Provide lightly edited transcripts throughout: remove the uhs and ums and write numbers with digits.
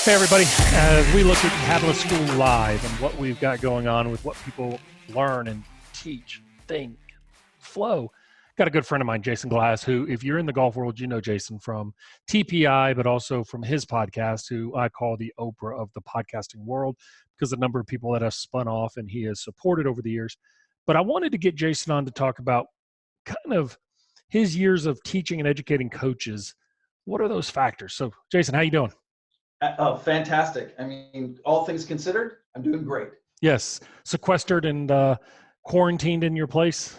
Hey, everybody. As we look at Catalyst School Live and what we've got going on with what people learn and teach, think, flow, got a good friend of mine, Jason Glass, who, if you're in the golf world, you know Jason from TPI, but also from his podcast, who I call the Oprah of the podcasting world, because the number of people that have spun off and he has supported over the years. But I wanted to get Jason on to talk about kind of his years of teaching and educating coaches. What are those factors? So, Jason, how you doing? Oh, fantastic. I mean, all things considered, I'm doing great. Yes. Sequestered and quarantined in your place?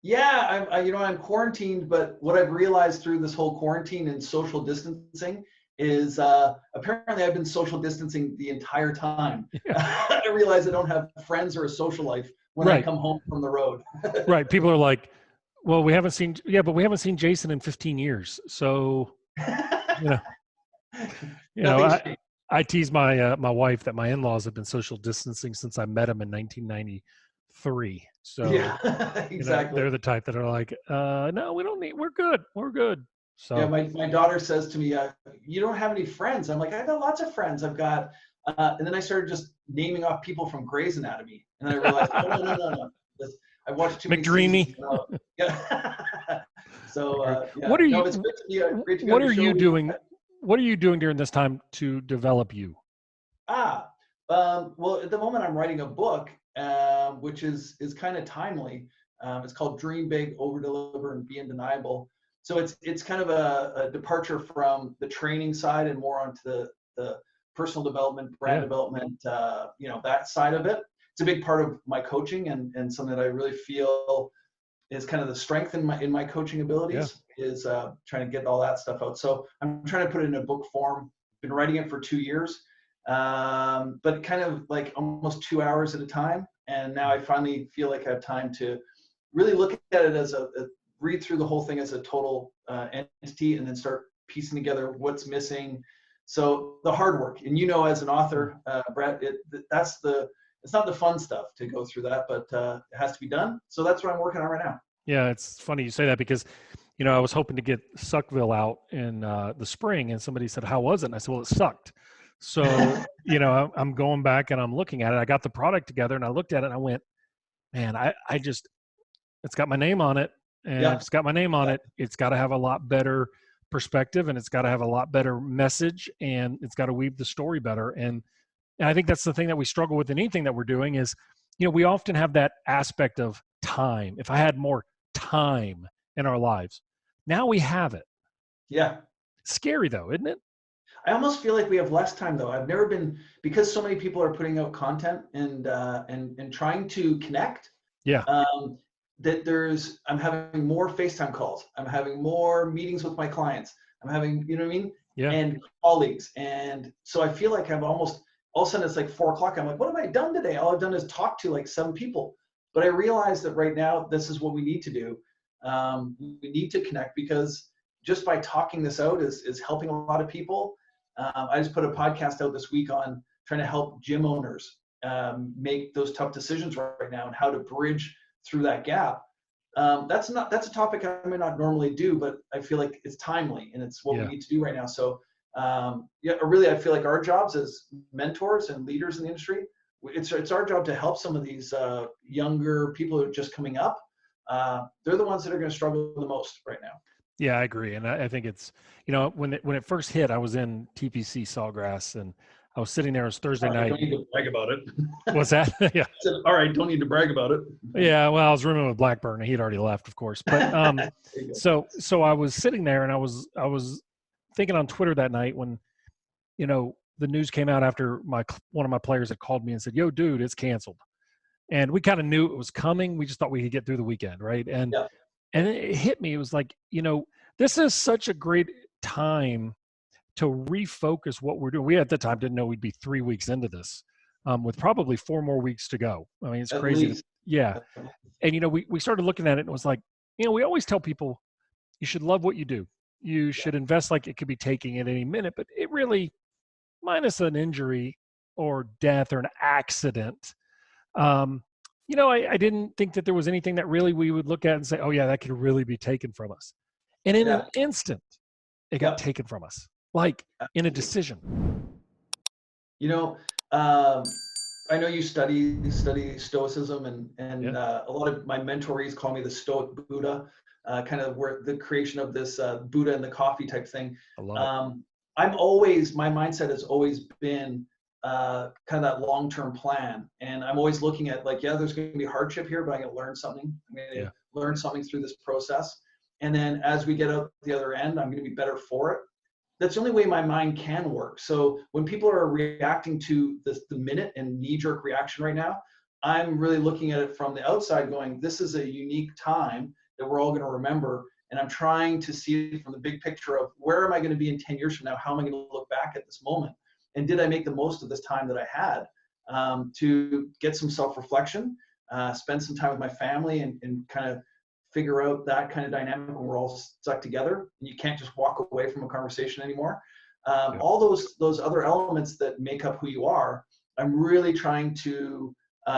Yeah, I'm quarantined, but what I've realized through this whole quarantine and social distancing is apparently I've been social distancing the entire time. Yeah. I realize I don't have friends or a social life when I come home from the road. Right. People are like, well, we haven't seen Jason in 15 years. So, I tease my my wife that my in-laws have been social distancing since I met them in 1993. So yeah, exactly. They're the type that are like, no, we're good. So yeah, my daughter says to me, you don't have any friends. I'm like, I got lots of friends. I've got, and then I started just naming off people from Grey's Anatomy, and then I realized, no. I watched too many McDreamy. Yeah. So yeah. What are you? No, it's great to be, great to be what on are the show. you doing? What are you doing during this time to develop you? Well, at the moment I'm writing a book, which is kind of timely. It's called Dream Big, Over Deliver, and Be Undeniable. So it's kind of a departure from the training side and more onto the personal development, brand development, that side of it. It's a big part of my coaching and something that I really feel is kind of the strength in my coaching abilities is trying to get all that stuff out. So I'm trying to put it in a book form. Been writing it for 2 years, but kind of like almost 2 hours at a time. And now I finally feel like I have time to really look at it as read through the whole thing as a total entity and then start piecing together what's missing. So the hard work, and as an author, Brett, it's not the fun stuff to go through that, but it has to be done. So that's what I'm working on right now. Yeah, it's funny you say that because, I was hoping to get Suckville out in the spring, and somebody said, how was it? And I said, well, it sucked. So, I'm going back and I'm looking at it. I got the product together and I looked at it and I went, man, it's got my name on it. And if it's got my name on it, it's got to have a lot better perspective and it's got to have a lot better message and it's got to weave the story better. And I think that's the thing that we struggle with in anything that we're doing is, we often have that aspect of time. If I had more time in our lives, now we have it. Yeah. Scary though, isn't it? I almost feel like we have less time though. I've never been, because so many people are putting out content and trying to connect. Yeah. That I'm having more FaceTime calls. I'm having more meetings with my clients. I'm having, you know what I mean? Yeah. And colleagues. And so I feel like I'm almost, all of a sudden it's like 4 o'clock. I'm like, what have I done today? All I've done is talk to like 7 people. But I realize that right now, this is what we need to do. We need to connect because just by talking this out is helping a lot of people. I just put a podcast out this week on trying to help gym owners make those tough decisions right now and how to bridge through that gap. That's a topic I may not normally do, but I feel like it's timely and it's what we need to do right now. So really, I feel like our jobs as mentors and leaders in the industry, it's our job to help some of these younger people who are just coming up. They're the ones that are going to struggle the most right now. Yeah, I agree. And I think it's, when it first hit, I was in TPC Sawgrass and I was sitting there. It was Thursday night. Don't need to brag about it. What's that? Yeah. I said, all right, don't need to brag about it. Yeah. Well, I was rooming with Blackburn and he'd already left, of course. But so I was sitting there and I was thinking on Twitter that night when, the news came out after one of my players had called me and said, yo, dude, it's canceled. And we kind of knew it was coming. We just thought we could get through the weekend. Right. And it hit me. It was like, this is such a great time to refocus what we're doing. We at the time didn't know we'd be 3 weeks into this with probably 4 more weeks to go. I mean, it's At crazy. least. Yeah. And, we started looking at it and it was like, we always tell people you should love what you do. You should invest like it could be taking at any minute, but it really, minus an injury or death or an accident, I didn't think that there was anything that really we would look at and say, oh yeah, that could really be taken from us. And in an instant, it got taken from us, like in a decision. You know, um, I know you study Stoicism, and Yeah, a lot of my mentorees call me the Stoic Buddha, kind of where the creation of this Buddha and the coffee type thing. I love it. Um, my mindset has always been kind of that long term plan, and I'm always looking at like, yeah, there's going to be hardship here, but I'm going to learn something. I'm going to Yeah, learn something through this process, and then as we get out the other end, I'm going to be better for it. That's the only way my mind can work. So when people are reacting to the minute and knee jerk reaction right now, I'm really looking at it from the outside going, this is a unique time that we're all going to remember. And I'm trying to see it from the big picture of where am I going to be in 10 years from now? How am I going to look back at this moment? And did I make the most of this time that I had to get some self reflection, spend some time with my family, and kind of figure out that kind of dynamic when we're all stuck together and you can't just walk away from a conversation anymore. yeah, All those other elements that make up who you are, I'm really trying to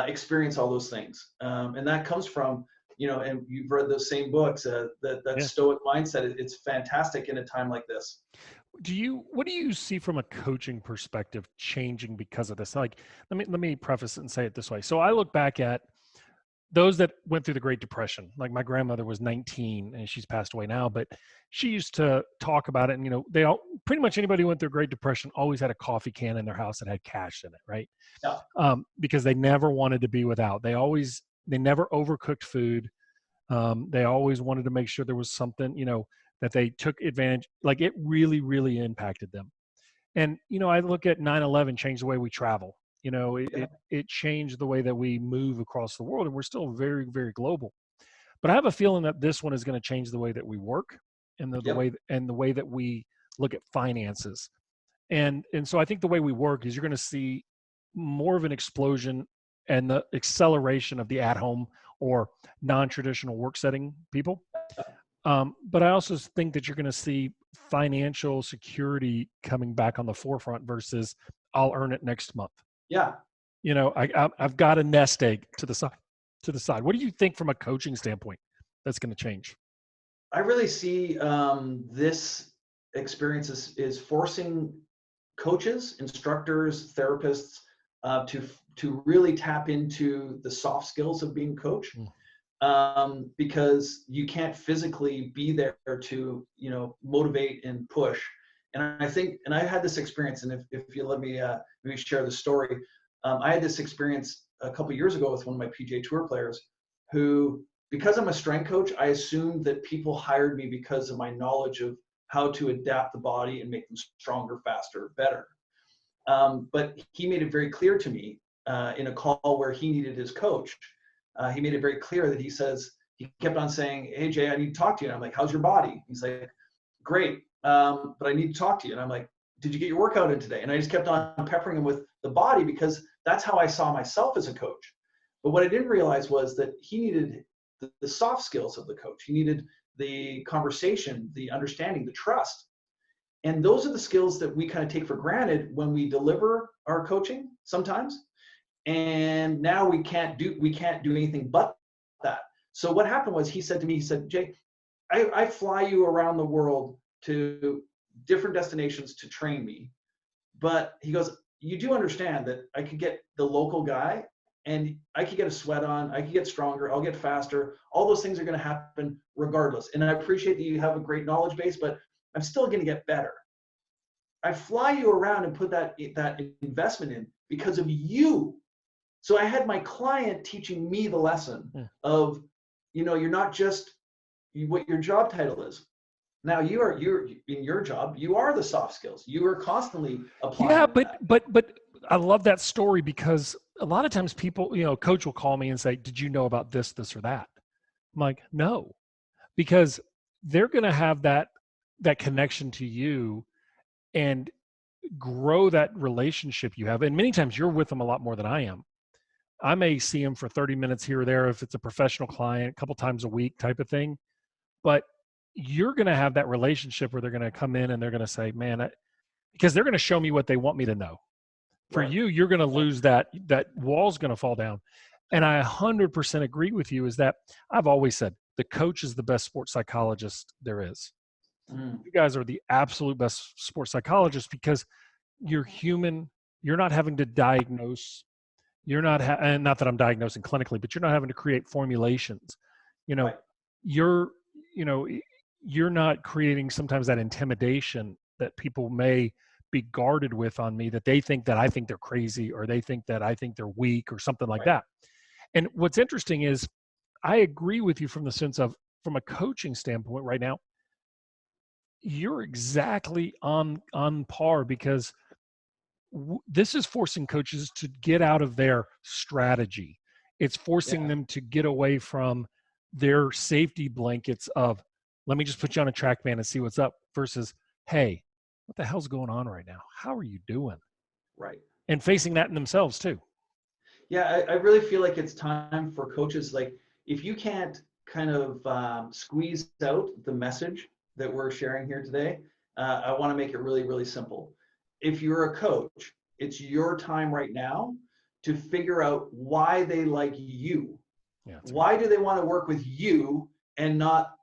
experience all those things, and that comes from, and you've read those same books, that yeah. stoic mindset. It's fantastic in a time like this. What do you see from a coaching perspective changing because of this? Like, let me preface it and say it this way. So I look back at those that went through the Great Depression. Like my grandmother was 19 and she's passed away now, but she used to talk about it. And, they all, pretty much anybody who went through Great Depression always had a coffee can in their house that had cash in it, right? Yeah. Because they never wanted to be without. They never overcooked food. They always wanted to make sure there was something, that they took advantage. Like it really, really impacted them. And, I look at 9/11 changed the way we travel. Yeah. It changed the way that we move across the world, and we're still very, very global. But I have a feeling that this one is going to change the way that we work and Yep. the way that we look at finances. And so I think the way we work is you're going to see more of an explosion and the acceleration of the at-home or non-traditional work setting people. But I also think that you're going to see financial security coming back on the forefront versus I'll earn it next month. Yeah. I've got a nest egg to the side. To the side. What do you think from a coaching standpoint that's going to change? I really see this experience is forcing coaches, instructors, therapists to really tap into the soft skills of being coach, Mm. because you can't physically be there to motivate and push. And I think, and I had this experience, and if you let me maybe share the story, I had this experience a couple years ago with one of my PGA Tour players who, because I'm a strength coach, I assumed that people hired me because of my knowledge of how to adapt the body and make them stronger, faster, better. But he made it very clear to me in a call where he needed his coach. He made it very clear that he kept on saying, "Hey Jay, I need to talk to you." And I'm like, "How's your body?" He's like, "Great, but I need to talk to you." And I'm like, "Did you get your workout in today?" And I just kept on peppering him with the body because that's how I saw myself as a coach. But what I didn't realize was that he needed the soft skills of the coach. He needed the conversation, the understanding, the trust. And those are the skills that we kind of take for granted when we deliver our coaching sometimes. And now we can't do anything but that. So what happened was he said to me, he said, "Jay, I fly you around the world to different destinations to train me. But," he goes, "you do understand that I could get the local guy and I could get a sweat on, I could get stronger, I'll get faster. All those things are going to happen regardless. And I appreciate that you have a great knowledge base, but I'm still going to get better. I fly you around and put that investment in because of you." So I had my client teaching me the lesson Yeah. of, you're not just what your job title is. Now you're in your job, you are the soft skills. You are constantly Yeah, applying that. but I love that story because a lot of times people, coach will call me and say, "Did you know about this, or that?" I'm like, "No," because they're going to have that connection to you and grow that relationship you have. And many times you're with them a lot more than I am. I may see them for 30 minutes here or there if it's a professional client, a couple times a week type of thing. But you're going to have that relationship where they're going to come in and they're going to say, "Man," because they're going to show me what they want me to know. For Right. you, you're going to lose that wall's going to fall down. And I 100% agree with you is that I've always said the coach is the best sports psychologist there is. Mm. You guys are the absolute best sports psychologists because you're human, You're not having to diagnose. You're not, and not that I'm diagnosing clinically, but you're not having to create formulations. You know, Right. you're, you know, you're not creating sometimes that intimidation that people may be guarded with on me, that they think that I think they're crazy, or they think that I think they're weak or something like Right. that. And what's interesting is I agree with you from the sense of, from a coaching standpoint right now, you're exactly on par, because this is forcing coaches to get out of their strategy. It's forcing Yeah. them to get away from their safety blankets of, let me just put you on a track man and see what's up, versus, hey, what the hell's going on right now? How are you doing? Right. And facing that in themselves too. Yeah, I really feel like it's time for coaches. Like, if you can't kind of squeeze out the message that we're sharing here today, I want to make it really, really simple. If you're a coach, it's your time right now to figure out why they like you. Yeah, it's a good Why point. do they want to work with you and not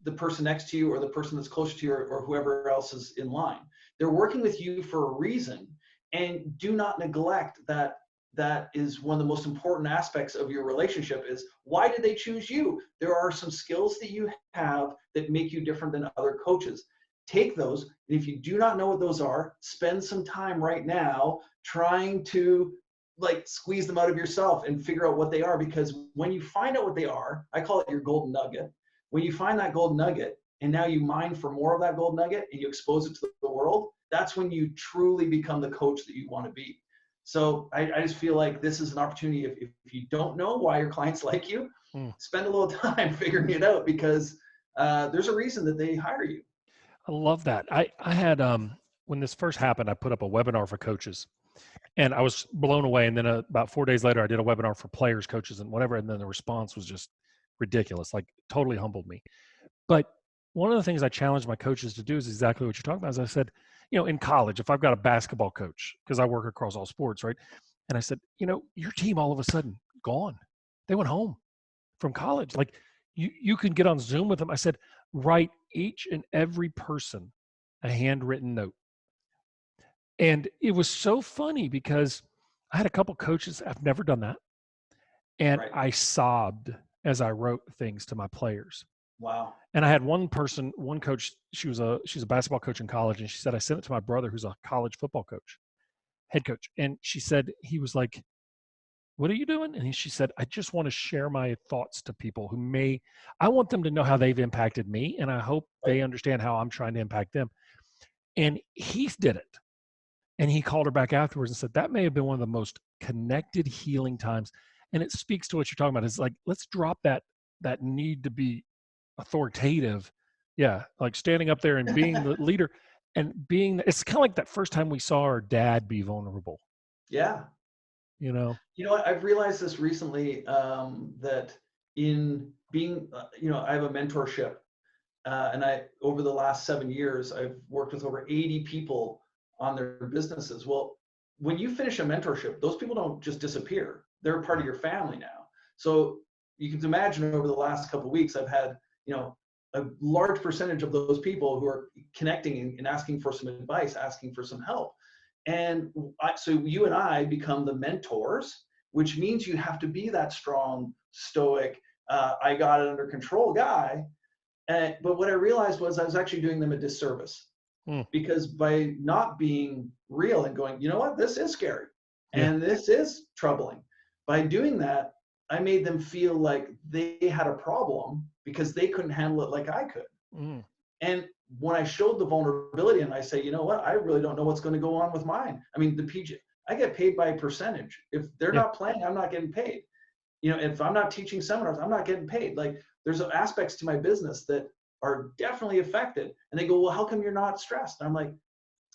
the person next to you or the person that's close to you, or whoever else is in line? They're working with you for a reason, and do not neglect that. That is one of the most important aspects of your relationship. Is why did they choose you? There are some skills that you have that make you different than other coaches. Take those, and if you do not know what those are, spend some time right now trying to like squeeze them out of yourself and figure out what they are. Because when you find out what they are, I call it your golden nugget. When you find that gold nugget and now you mine for more of that gold nugget and you expose it to the world, that's when you truly become the coach that you want to be. So I just feel like this is an opportunity. If you don't know why your clients like you, Mm. spend a little time figuring it out, because there's a reason that they hire you. I love that. I had, when this first happened, I put up a webinar for coaches, and I was blown away. And then about 4 days later, I did a webinar for players, coaches, and whatever. And then the response was just ridiculous, like totally humbled me. But one of the things I challenged my coaches to do is exactly what you're talking about. As I said, in college, if I've got a basketball coach, because I work across all sports, right? And I said, your team all of a sudden gone. They went home from college. Like, you can get on Zoom with them. I said, write each and every person a handwritten note. And it was so funny because I had a couple coaches, I've never done that. And Right. I sobbed as I wrote things to my players. Wow. And I had one coach, she's a basketball coach in college, and she said, I sent it to my brother, who's a college football coach, head coach. And she said, he was like, what are you doing? And she said, I just want to share my thoughts to people I want them to know how they've impacted me, and I hope Right. they understand how I'm trying to impact them. And he did it. And he called her back afterwards and said, that may have been one of the most connected, healing times. And it speaks to what you're talking about. It's like, let's drop that need to be authoritative. Yeah, like standing up there and being the leader, and it's kind of like that first time we saw our dad be vulnerable, Yeah. you know? You know what? I've realized this recently, that in being, I have a mentorship. And over the last 7 years, I've worked with over 80 people on their businesses. Well, when you finish a mentorship, those people don't just disappear. They're part of Yeah. your family now. So you can imagine over the last couple of weeks, I've had, a large percentage of those people who are connecting and asking for some advice, asking for some help. And so you and I become the mentors, which means you have to be that strong, stoic, I got it under control guy. But what I realized was I was actually doing them a disservice, Mm, because by not being real and going, you know what, this is scary yeah. and this is troubling. By doing that, I made them feel like they had a problem because they couldn't handle it like I could. Mm, And when I showed the vulnerability and I say, you know what, I really don't know what's going to go on with mine. I mean, I get paid by a percentage. If they're yeah. not playing, I'm not getting paid. If I'm not teaching seminars, I'm not getting paid. Like, there's aspects to my business that are definitely affected. And they go, well, how come you're not stressed? And I'm like,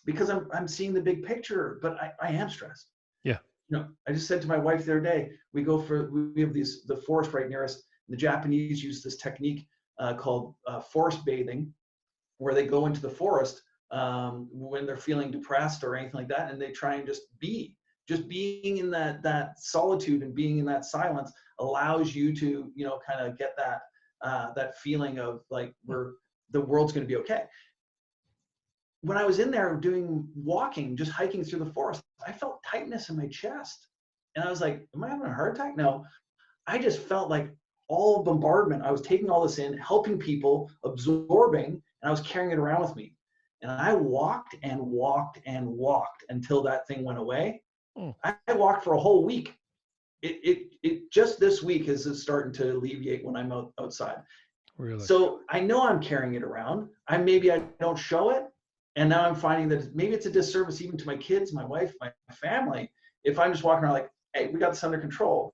because I'm seeing the big picture, but I am stressed. Yeah. I just said to my wife the other day, we have the forest right near us. The Japanese use this technique called forest bathing, where they go into the forest when they're feeling depressed or anything like that, and they try and just being in that solitude and being in that silence allows you to kind of get that, that feeling of like, the world's going to be okay. when I was in there doing walking, just hiking through the forest, I felt tightness in my chest. And I was like, am I having a heart attack? No, I just felt like all bombardment. I was taking all this in, helping people, absorbing, and I was carrying it around with me. And I walked and walked and walked until that thing went away. Mm, I walked for a whole week. It just this week is starting to alleviate when I'm outside. really? So I know I'm carrying it around. Maybe I don't show it. And now I'm finding that maybe it's a disservice even to my kids, my wife, my family. If I'm just walking around like, hey, we got this under control.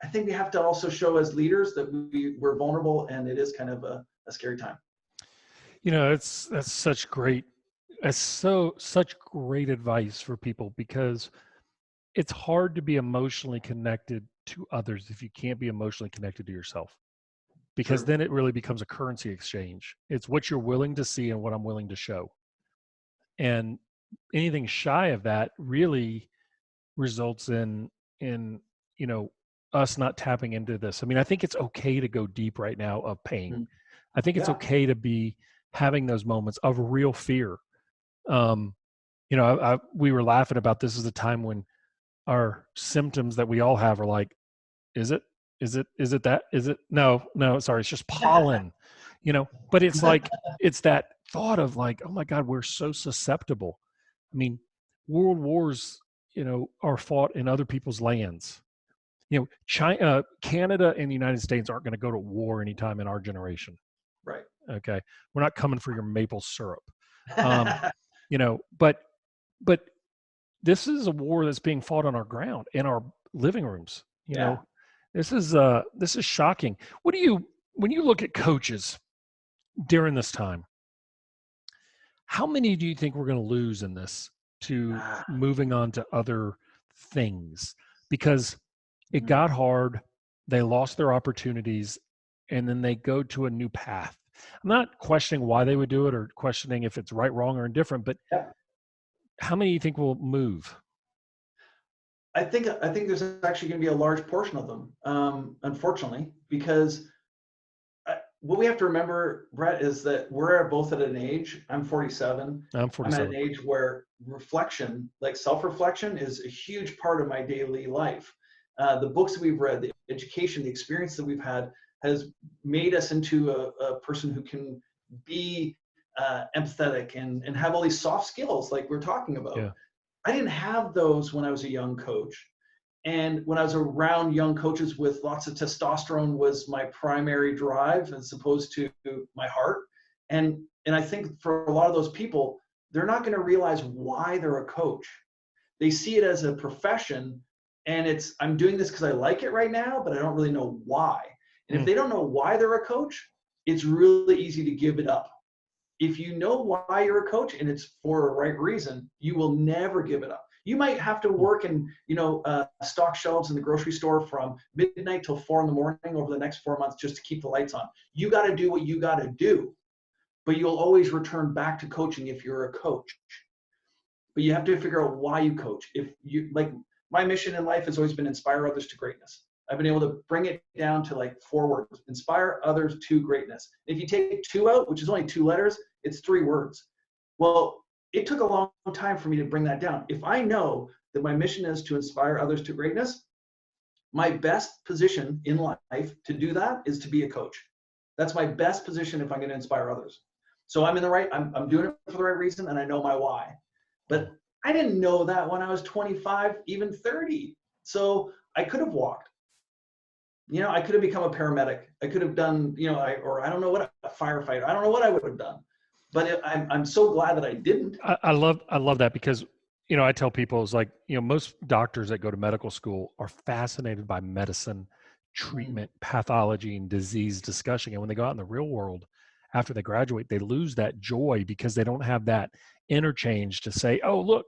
I think we have to also show as leaders that we're vulnerable, and it is kind of a scary time. That's such great advice for people, because it's hard to be emotionally connected to others if you can't be emotionally connected to yourself, because True. then it really becomes a currency exchange. It's what you're willing to see and what I'm willing to show. And anything shy of that really results in us not tapping into this. I mean, I think it's okay to go deep right now of pain. Mhm. I think it's Yeah. okay to be having those moments of real fear. um we were laughing about, this is a time when our symptoms that we all have are like, is it that, is it, no, sorry, it's just pollen. But it's like, it's that thought of like, oh my god, we're so susceptible. I mean, world wars, are fought in other people's lands. China, Canada and the United States aren't going to go to war anytime in our generation. Right. Okay, we're not coming for your maple syrup. um but this is a war that's being fought on our ground, in our living rooms. Yeah. This is shocking. What do you When you look at coaches during this time, how many do you think we're going to lose in this to Ah, moving on to other things? Because it mm, got hard, they lost their opportunities, and then they go to a new path. I'm not questioning why they would do it or questioning if it's right, wrong, or indifferent, but yeah. how many do you think will move? I think there's actually going to be a large portion of them, unfortunately, because what we have to remember, Brett, is that we're both at an age. I'm 47. I'm I'm at 47. an age where reflection, like self-reflection, is a huge part of my daily life. The books that we've read, the education, the experience that we've had has made us into a person who can be empathetic and have all these soft skills like we're talking about. Yeah. I didn't have those when I was a young coach. And when I was around young coaches with lots of testosterone was my primary drive as opposed to my heart. And I think for a lot of those people, they're not going to realize why they're a coach. They see it as a profession, and it's, I'm doing this because I like it right now, but I don't really know why. And if Mm. they don't know why they're a coach, it's really easy to give it up. If you know why you're a coach and it's for a right reason, you will never give it up. You might have to Mm. work in, stock shelves in the grocery store from midnight till 4 a.m. over the next 4 months just to keep the lights on. You got to do what you got to do, but you'll always return back to coaching if you're a coach. But you have to figure out why you coach. If you like, my mission in life has always been inspire others to greatness. I've been able to bring it down to like 4 words: inspire others to greatness. If you take 2 out, which is only 2 letters, it's 3 words. Well, it took a long time for me to bring that down. If I know that my mission is to inspire others to greatness, my best position in life to do that is to be a coach. That's my best position if I'm going to inspire others. So I'm in the right, I'm doing it for the right reason, and I know my why. But I didn't know that when I was 25, even 30. So I could have walked. I could have become a paramedic. I could have done, I don't know what, a firefighter. I don't know what I would have done. But I'm so glad that I didn't. I love that, because I tell people, it's like, most doctors that go to medical school are fascinated by medicine, Mm, treatment, pathology, and disease discussion. And when they go out in the real world after they graduate, they lose that joy because they don't have that interchange to say, oh, look,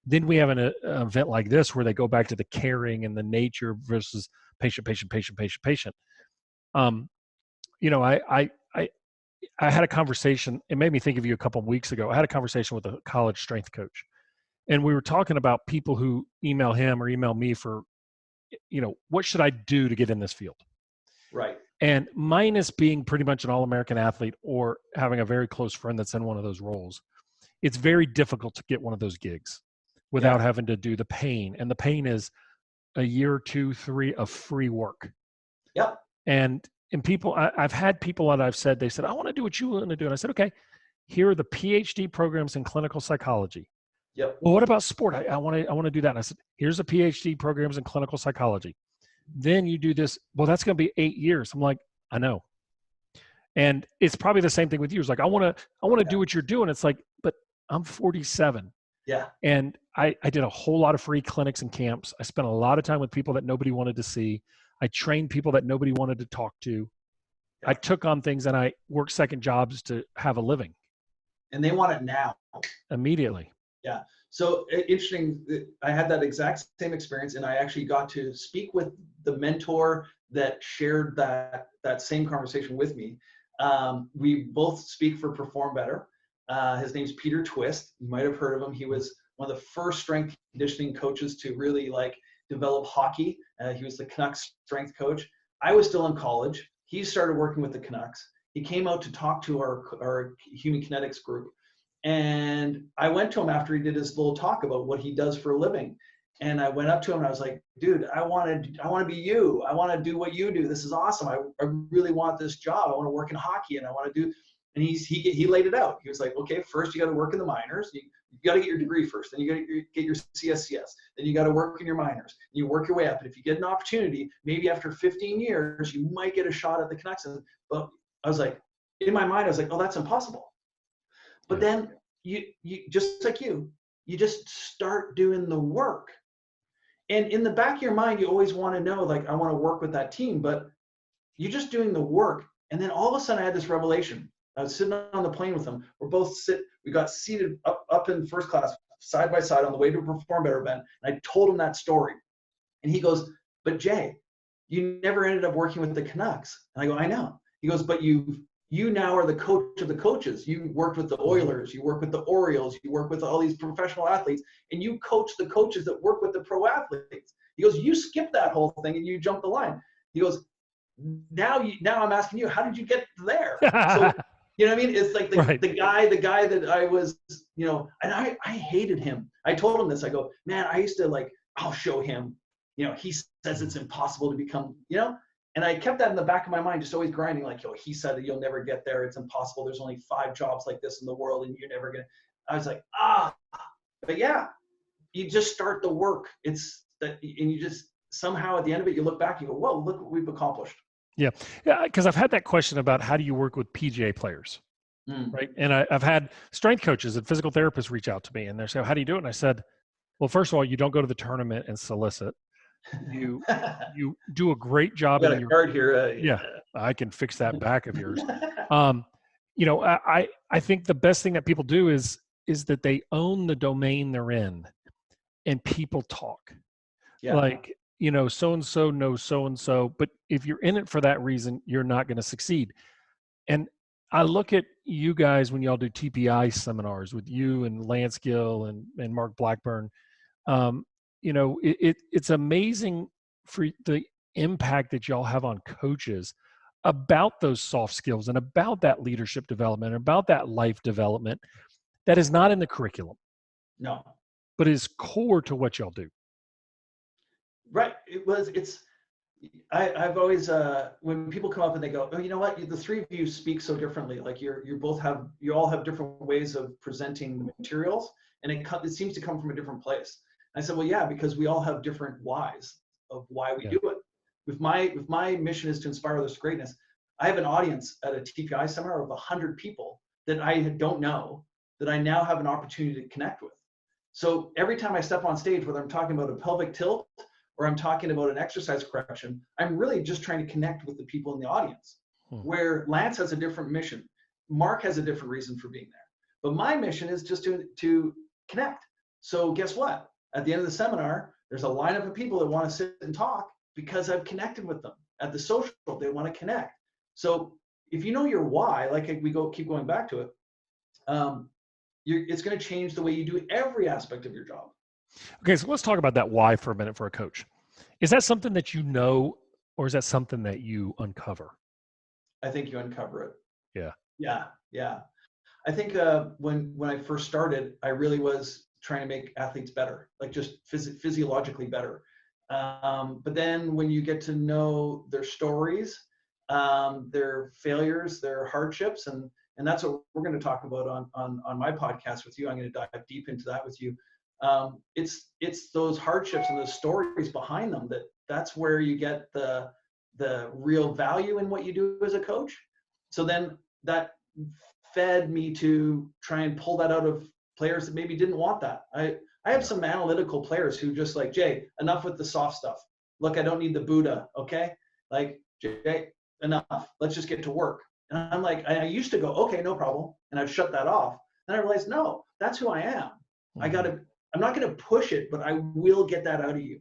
then we have an event like this where they go back to the caring and the nature versus patient, patient, patient, patient, patient. Um, you know, I had a conversation. It made me think of you a couple of weeks ago. I had a conversation with a college strength coach, and we were talking about people who email him or email me for, what should I do to get in this field? right. And minus being pretty much an all-American athlete or having a very close friend that's in one of those roles, it's very difficult to get one of those gigs without having to do the pain. And the pain is a year, 2, 3 of free work. Yep. And people, I've had people that I've said, they said, I want to do what you want to do. And I said, okay, here are the PhD programs in clinical psychology. Yep. Well, what about sport? I want to do that. And I said, here's the PhD programs in clinical psychology. Then you do this. Well, that's going to be 8 years. I'm like, I know. And it's probably the same thing with you. It's like, I want to do what you're doing. It's like, but I'm 47. Yeah. And I did a whole lot of free clinics and camps. I spent a lot of time with people that nobody wanted to see. I trained people that nobody wanted to talk to. I took on things and I worked second jobs to have a living. And they want it now. Immediately. Yeah. So interesting. I had that exact same experience, and I actually got to speak with the mentor that shared that same conversation with me. We both speak for Perform Better. His name's Peter Twist. You might have heard of him. He was one of the first strength conditioning coaches to really develop hockey. He was the Canucks strength coach. I was still in college. He started working with the Canucks. He came out to talk to our human kinetics group. And I went to him after he did his little talk about what he does for a living. And I went up to him and I was like, dude, I want to be you. I want to do what you do. This is awesome. I really want this job. I want to work in hockey, and I want to do. And he laid it out. He was like, okay, first you got to work in the minors. You got to get your degree first. Then you got to get your CSCS. Then you got to work in your minors. And you work your way up. And if you get an opportunity, maybe after 15 years, you might get a shot at the Canucks. But I was like, in my mind, I was like, oh, that's impossible. But then you just like you just start doing the work. And in the back of your mind, you always want to know, I want to work with that team, but you're just doing the work. And then all of a sudden I had this revelation. I was sitting on the plane with him. We got seated up in first class, side by side on the way to a Perform Better event. And I told him that story. And he goes, but Jay, you never ended up working with the Canucks. And I go, I know. He goes, but you now are the coach of the coaches. You worked with the Oilers, you work with the Orioles, you work with all these professional athletes, and you coach the coaches that work with the pro athletes. He goes, you skipped that whole thing and you jumped the line. He goes, now I'm asking you, how did you get there? So, you know what I mean? It's like the guy that I was, and I hated him. I told him this. I go, man, I used to I'll show him. He says it's impossible to become, And I kept that in the back of my mind, just always grinding, he said that you'll never get there. It's impossible. There's only 5 jobs like this in the world, and you're never going to. I was like, but yeah, you just start the work. It's that, and you just somehow at the end of it, you look back, you go, whoa, look what we've accomplished. Yeah. Because I've had that question about how do you work with PGA players, right? And I've had strength coaches and physical therapists reach out to me, and they say, how do you do it? And I said, well, first of all, you don't go to the tournament and solicit. You do a great job. You got a card here. Yeah, I can fix that back of yours. I think the best thing that people do is that they own the domain they're in, and people talk. Yeah. So-and-so knows so-and-so, but if you're in it for that reason, you're not going to succeed. And I look at you guys when y'all do TPI seminars with you and Lance Gill and Mark Blackburn. It's amazing for the impact that y'all have on coaches about those soft skills and about that leadership development, about that life development that is not in the curriculum. No. But is core to what y'all do. Right. I've always, when people come up and they go, oh, you know what? The three of you speak so differently. You all have different ways of presenting the materials, and it seems to come from a different place. I said, well, yeah, because we all have different whys of why we do it. If my mission is to inspire others to greatness, I have an audience at a TPI seminar of 100 people that I don't know, that I now have an opportunity to connect with. So every time I step on stage, whether I'm talking about a pelvic tilt or I'm talking about an exercise correction, I'm really just trying to connect with the people in the audience. Where Lance has a different mission, Mark has a different reason for being there. But my mission is just to connect. So guess what? At the end of the seminar, there's a lineup of people that want to sit and talk because I've connected with them. At the social, they want to connect. So if you know your why, keep going back to it, it's going to change the way you do every aspect of your job. Okay, so let's talk about that why for a minute for a coach. Is that something that you know, or is that something that you uncover? I think you uncover it. Yeah. Yeah. I think when I first started, I really was trying to make athletes better, like just physiologically better. But then when you get to know their stories, their failures, their hardships, and that's what we're going to talk about on my podcast with you. I'm going to dive deep into that with you. It's those hardships and those stories behind them that's where you get the real value in what you do as a coach. So then that fed me to try and pull that out of players that maybe didn't want that. I have some analytical players who just like, Jay, enough with the soft stuff. Look, I don't need the Buddha, okay? Like, Jay, enough. Let's just get to work. And I'm like, I used to go, okay, no problem. And I've shut that off. Then I realized, no, that's who I am. I'm not gonna push it, but I will get that out of you.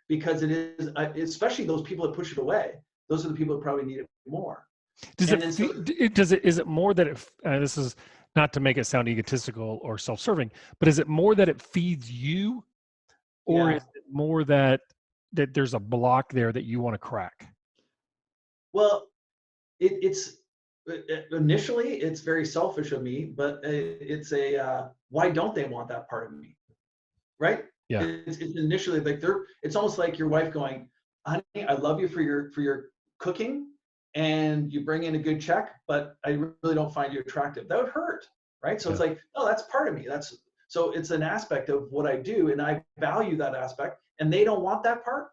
Because it is, especially those people that push it away, those are the people that probably need it more. Is it more that this is not to make it sound egotistical or self-serving, but is it more that it feeds you, or is it more that there's a block there that you want to crack? Well, it's initially it's very selfish of me, but it's why don't they want that part of me, right? Yeah. It's initially like it's almost like your wife going, honey, I love you for your cooking and you bring in a good check, but I really don't find you attractive. That would hurt, right? So it's like, oh, that's part of me. So it's an aspect of what I do, and I value that aspect, and they don't want that part.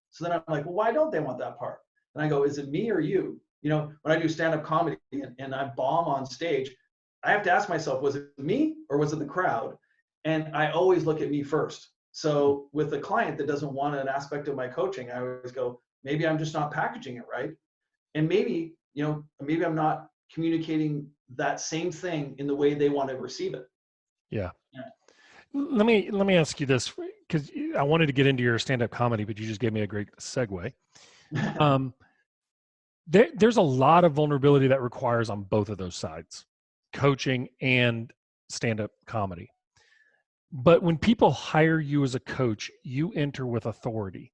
So then I'm like, well, why don't they want that part? And I go, is it me or you? You know, when I do stand-up comedy and I bomb on stage, I have to ask myself, was it me or was it the crowd? And I always look at me first. So with a client that doesn't want an aspect of my coaching, I always go, maybe I'm just not packaging it right. And maybe, maybe I'm not communicating that same thing in the way they want to receive it. Yeah. Let me ask you this, because I wanted to get into your stand-up comedy, but you just gave me a great segue. There's a lot of vulnerability that requires on both of those sides, coaching and stand-up comedy. But when people hire you as a coach, you enter with authority.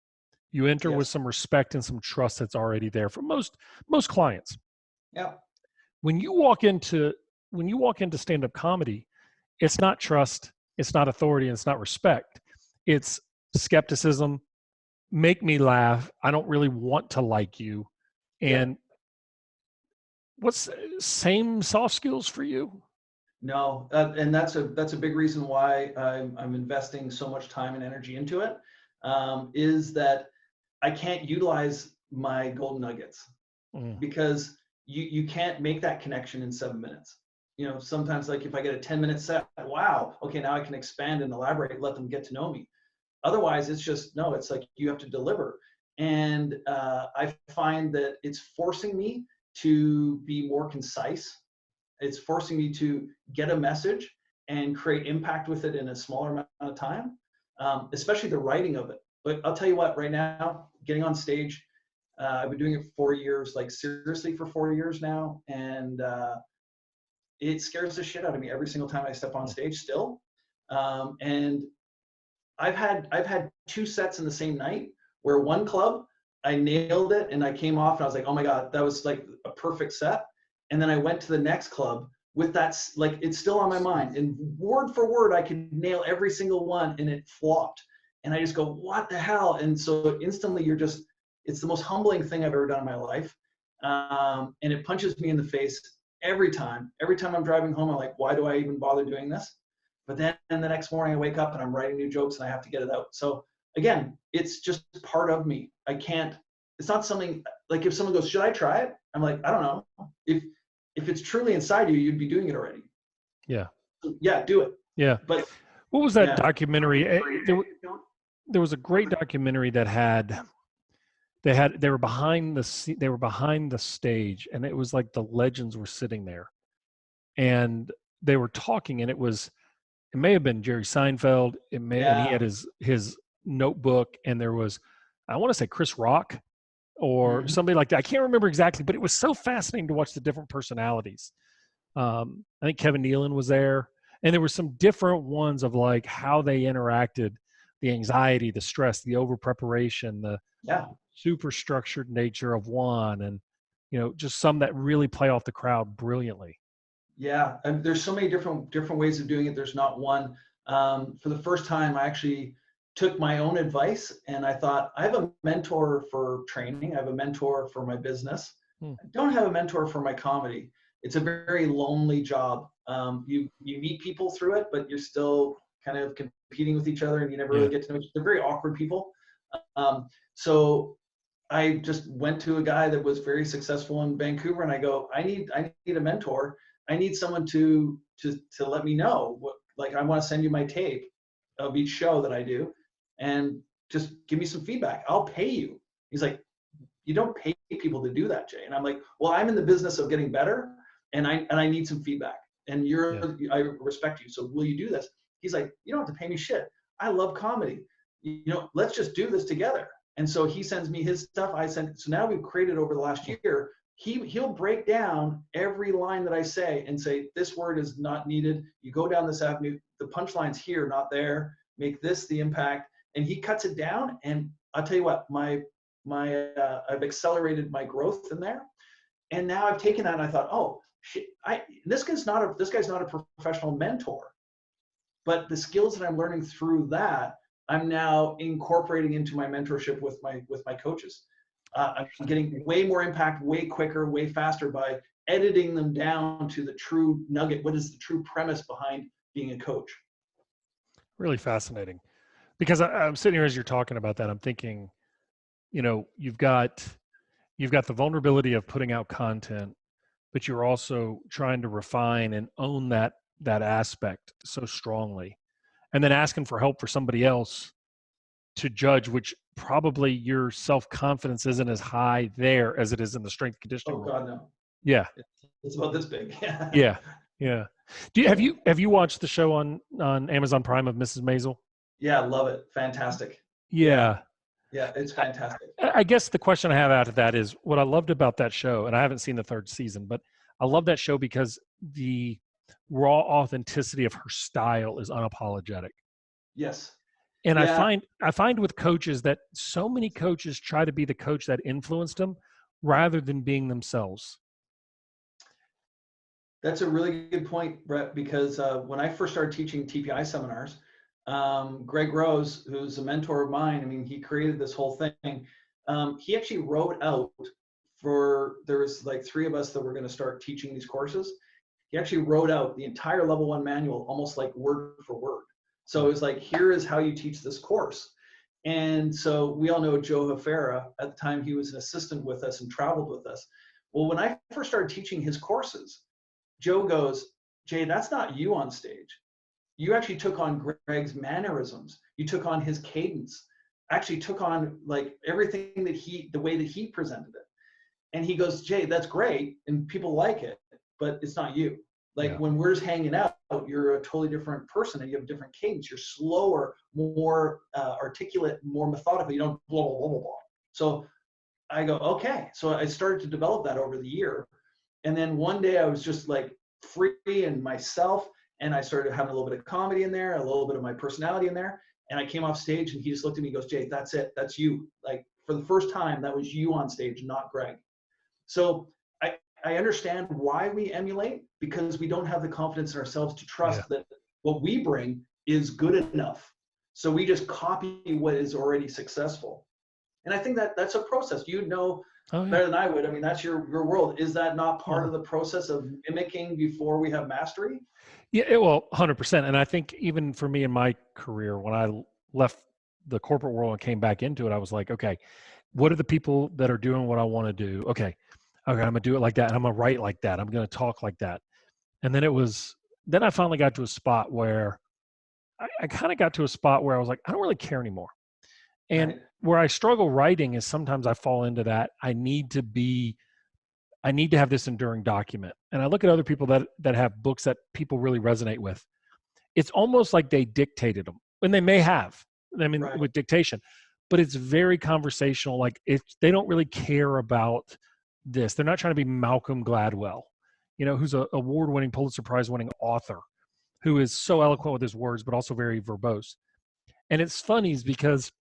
You enter with some respect and some trust that's already there for most clients. Yeah. When you walk into stand-up comedy, it's not trust, it's not authority, and it's not respect. It's skepticism. Make me laugh. I don't really want to like you. And what's same soft skills for you? No, and that's a big reason why I'm investing so much time and energy into it. Is that I can't utilize my golden nuggets because you can't make that connection in 7 minutes. Sometimes like if I get a 10-minute set, wow, okay, now I can expand and elaborate, let them get to know me. Otherwise, it's just, no, it's like you have to deliver. And I find that it's forcing me to be more concise. It's forcing me to get a message and create impact with it in a smaller amount of time, especially the writing of it. But I'll tell you what, right now, getting on stage, I've been doing it for 4 years, like seriously for 4 years now. And it scares the shit out of me every single time I step on stage still. And I've had 2 sets in the same night where one club, I nailed it and I came off and I was like, oh my God, that was like a perfect set. And then I went to the next club with that, like, it's still on my mind. And word for word, I could nail every single one and it flopped. And I just go, what the hell? And so instantly it's the most humbling thing I've ever done in my life. And it punches me in the face every time. Every time I'm driving home, I'm like, why do I even bother doing this? But then the next morning I wake up and I'm writing new jokes and I have to get it out. So again, it's just part of me. It's not something like if someone goes, should I try it? I'm like, I don't know. If it's truly inside you, you'd be doing it already. Yeah. Yeah, do it. Yeah. But what was that documentary? There was a great documentary that they were behind the stage, and it was like the legends were sitting there, and they were talking, and it may have been Jerry Seinfeld. And he had his notebook, and there was, I want to say Chris Rock or somebody like that. I can't remember exactly, but it was so fascinating to watch the different personalities. I think Kevin Nealon was there, and there were some different ones of like how they interacted, the anxiety, the stress, the over preparation, the super structured nature of one, and just some that really play off the crowd brilliantly. Yeah, and there's so many different ways of doing it. There's not one. For the first time, I actually took my own advice, and I thought, I have a mentor for training. I have a mentor for my business. Hmm. I don't have a mentor for my comedy. It's a very lonely job. You meet people through it, but you're still kind of competing with each other, and you never Yeah. really get to know each other. They're very awkward people. So I just went to a guy that was very successful in Vancouver, and I go, I need a mentor. I need someone to let me know what, like, I want to send you my tape of each show that I do, and just give me some feedback. I'll pay you. He's like, you don't pay people to do that, Jay. And I'm like, well, I'm in the business of getting better, and I need some feedback. And Yeah. I respect you. So will you do this? He's like, you don't have to pay me shit. I love comedy. Let's just do this together. And so he sends me his stuff. So now we've created over the last year. He'll break down every line that I say and say, this word is not needed. You go down this avenue. The punchline's here, not there. Make this the impact. And he cuts it down. And I'll tell you what, I've accelerated my growth in there. And now I've taken that and I thought, oh shit, this guy's not a professional mentor, but the skills that I'm learning through that, I'm now incorporating into my mentorship with my coaches. I'm getting way more impact, way quicker, way faster by editing them down to the true nugget. What is the true premise behind being a coach? Really fascinating. Because I'm sitting here as you're talking about that, I'm thinking, you've got the vulnerability of putting out content, but you're also trying to refine and own that aspect so strongly, and then asking for help for somebody else to judge, which probably your self-confidence isn't as high there as it is in the strength and conditioning Oh world. God, no. Yeah. It's about this big. Yeah. Yeah. Have you watched the show on Amazon Prime of Mrs. Maisel? Yeah, love it. Fantastic. Yeah, Yeah. yeah, it's fantastic. I guess the question I have out of that is what I loved about that show, and I haven't seen the third season, but I love that show because the raw authenticity of her style is unapologetic. Yes. And Yeah, I find with coaches that so many coaches try to be the coach that influenced them rather than being themselves. that's a really good point, Brett, because when I first started teaching TPI seminars, Greg Rose, who's a mentor of mine, I mean, he created this whole thing. He actually wrote out there was like 3 of us that were going to start teaching these courses. He actually wrote out the entire level 1 manual, almost like word for word. So it was like, here is how you teach this course. And so we all know Joe Hafera. At the time, he was an assistant with us and traveled with us. Well, when I first started teaching his courses, Joe goes, Jay, that's not you on stage. You actually took on Greg's mannerisms. You took on his cadence, actually took on like everything the way that he presented it. And he goes, Jay, that's great. And people like it, but it's not you. Like when we're just hanging out, you're a totally different person and you have a different cadence. You're slower, more articulate, more methodical. You don't blah, blah, blah, blah, blah. So I go, okay. So I started to develop that over the year. And then one day I was just like free and myself. And I started having a little bit of comedy in there, a little bit of my personality in there. And I came off stage and he just looked at me and goes, Jay, that's it. That's you. Like for the first time, that was you on stage, not Greg. So I understand why we emulate, because we don't have the confidence in ourselves to trust that what we bring is good enough. So we just copy what is already successful. And I think that's a process. Better than I would. I mean, that's your world. Is that not part of the process of mimicking before we have mastery? Yeah, well, 100%. And I think even for me in my career, when I left the corporate world and came back into it, I was like, okay, what are the people that are doing what I want to do? Okay, I'm going to do it like that. And I'm going to write like that. I'm going to talk like that. And then I finally got to a spot where I kind of got to a spot where I was like, I don't really care anymore. And Right. where I struggle writing is sometimes I fall into that. I need to have this enduring document. And I look at other people that have books that people really resonate with. It's almost like they dictated them, and they may have, Right. with dictation, but it's very conversational. Like they don't really care about this. They're not trying to be Malcolm Gladwell, who's a award-winning Pulitzer Prize-winning author who is so eloquent with his words, but also very verbose. And it's funny is because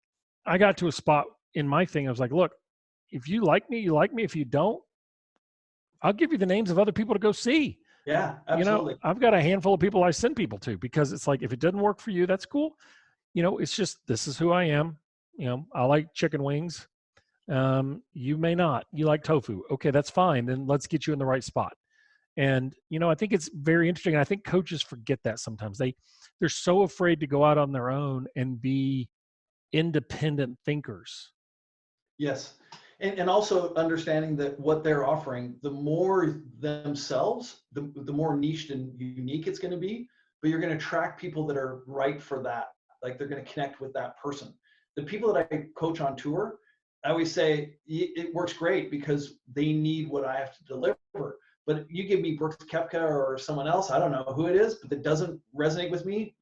I got to a spot in my thing. I was like, look, if you like me, you like me. If you don't, I'll give you the names of other people to go see. Yeah, You know, absolutely. I've got a handful of people I send people to, because it's like, if it doesn't work for you, that's cool. You know, it's just, this is who I am. You know, I like chicken wings. You may not. You like tofu. Okay, that's fine. Then let's get you in the right spot. And you know, I think it's very interesting. And I think coaches forget that sometimes. They're so afraid to go out on their own and be independent thinkers. Yes. And also understanding that what they're offering, the more themselves, the more niched and unique it's going to be, but you're going to attract people that are right for that. Like they're going to connect with that person. The people that I coach on tour, I always say it works great because they need what I have to deliver. But you give me Brooks Koepka or someone else, I don't know who it is, but that doesn't resonate with me,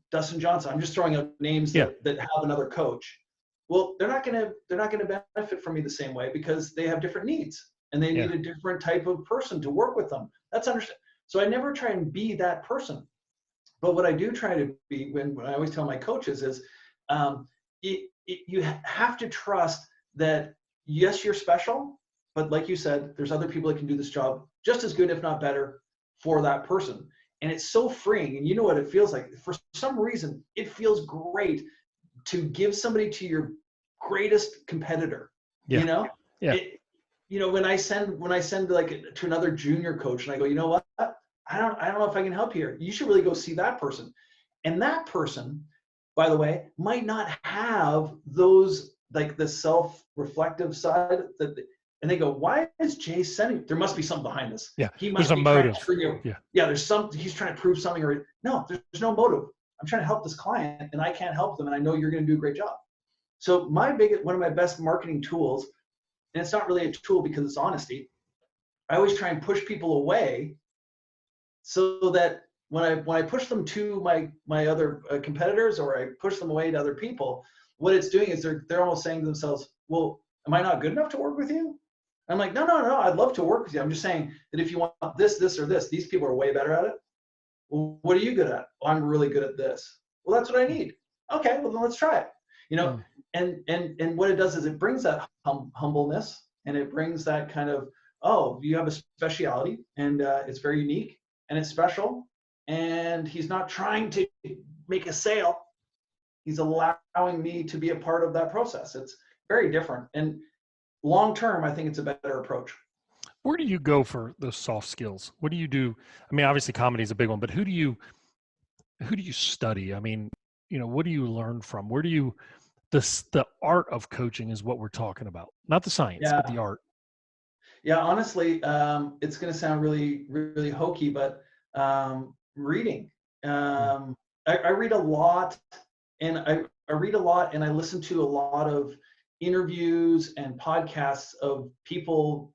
Dustin Johnson. I'm just throwing out names Yeah. that have another coach. Well, they're not gonna benefit from me the same way because they have different needs and they Yeah. need a different type of person to work with them. That's understand. So I never try and be that person. But what I do try to be, when I always tell my coaches is, um, you have to trust that yes, you're special, but like you said, there's other people that can do this job just as good, if not better, for that person. And it's so freeing. And you know what it feels like. For some reason, it feels great to give somebody to your greatest competitor. Yeah. You know, Yeah. it, you know, when I send like to another junior coach and I go, you know what? I don't know if I can help here. You should really go see that person. And that person, by the way, might not have those, like the self-reflective side that, and they go, why is Jay sending? There must be something behind this. Yeah. He There's must a be trying to motive. screw you. Yeah. Yeah, there's some, he's trying to prove something, or no, there's no motive. I'm trying to help this client and I can't help them. And I know you're going to do a great job. So one of my best marketing tools, and it's not really a tool because it's honesty. I always try and push people away so that when I push them to my other competitors, or I push them away to other people, what it's doing is they're almost saying to themselves, well, am I not good enough to work with you? I'm like, no, I'd love to work with you. I'm just saying that if you want this, or this, these people are way better at it. Well, what are you good at? Well, I'm really good at this. Well, that's what I need. Okay, well then let's try it. You know, and what it does is it brings that humbleness, and it brings that kind of, oh, you have a speciality, and it's very unique and it's special, and he's not trying to make a sale. He's allowing me to be a part of that process. It's very different, and long term, I think it's a better approach. Where do you go for those soft skills? What do you do? I mean, obviously comedy is a big one, but who do you study? I mean, you know, what do you learn from? Where do you, the art of coaching is what we're talking about, not the science, Yeah, but the art. yeah. Honestly, it's going to sound really, really hokey, but reading. Mm. I read a lot, and I read a lot, and I listen to a lot of interviews and podcasts of people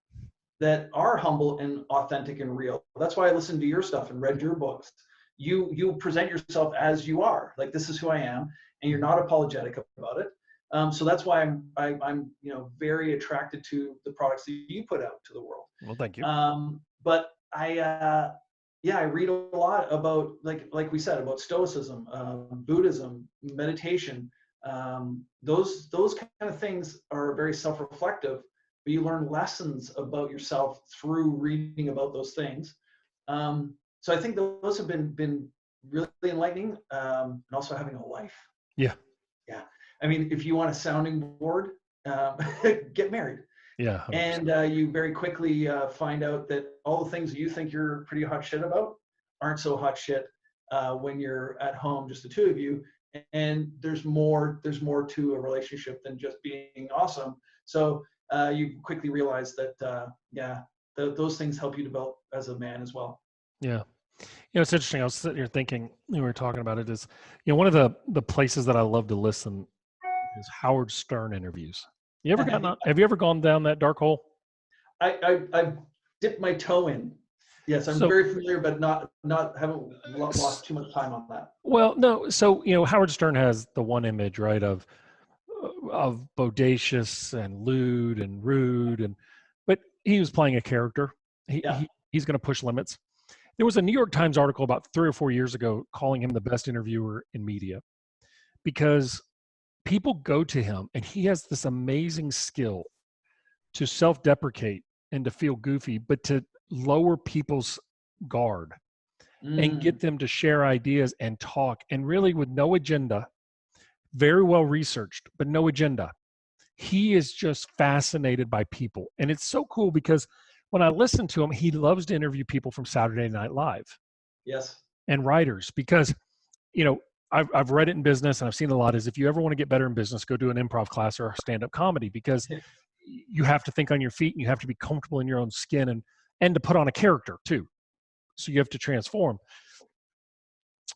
that are humble and authentic and real. That's why I listened to your stuff and read your books. You present yourself as you are, like this is who I am, and you're not apologetic about it. So that's why I'm very attracted to the products that you put out to the world. Well, thank you. But I read a lot about, like we said, about Stoicism, Buddhism, meditation. Those kind of things are very self-reflective, but you learn lessons about yourself through reading about those things. So I think those have been really enlightening, and also having a life. Yeah. Yeah. I mean, if you want a sounding board, get married. Yeah. 100%. And you very quickly find out that all the things you think you're pretty hot shit about aren't so hot shit when you're at home, just the two of you. And there's more to a relationship than just being awesome. So you quickly realize that, those things help you develop as a man as well. Yeah. You know, it's interesting. I was sitting here thinking, we were talking about it, is, you know, one of the places that I love to listen is Howard Stern interviews. Have you ever gone down that dark hole? I dipped my toe in. Yes, I'm very familiar, but haven't lost too much time on that. Well, no. So, you know, Howard Stern has the one image, right, of bodacious and lewd and rude, but he was playing a character. He's going to push limits. There was a New York Times article about 3 or 4 years ago calling him the best interviewer in media, because people go to him and he has this amazing skill to self-deprecate and to feel goofy, but to lower people's guard and Mm, get them to share ideas and talk, and really with no agenda, very well researched, but no agenda. He is just fascinated by people. And it's so cool because when I listen to him, he loves to interview people from Saturday Night Live yes. and writers because, you know, I've read it in business and I've seen a lot is if you ever want to get better in business, go do an improv class or stand-up comedy because you have to think on your feet and you have to be comfortable in your own skin and to put on a character too. So you have to transform.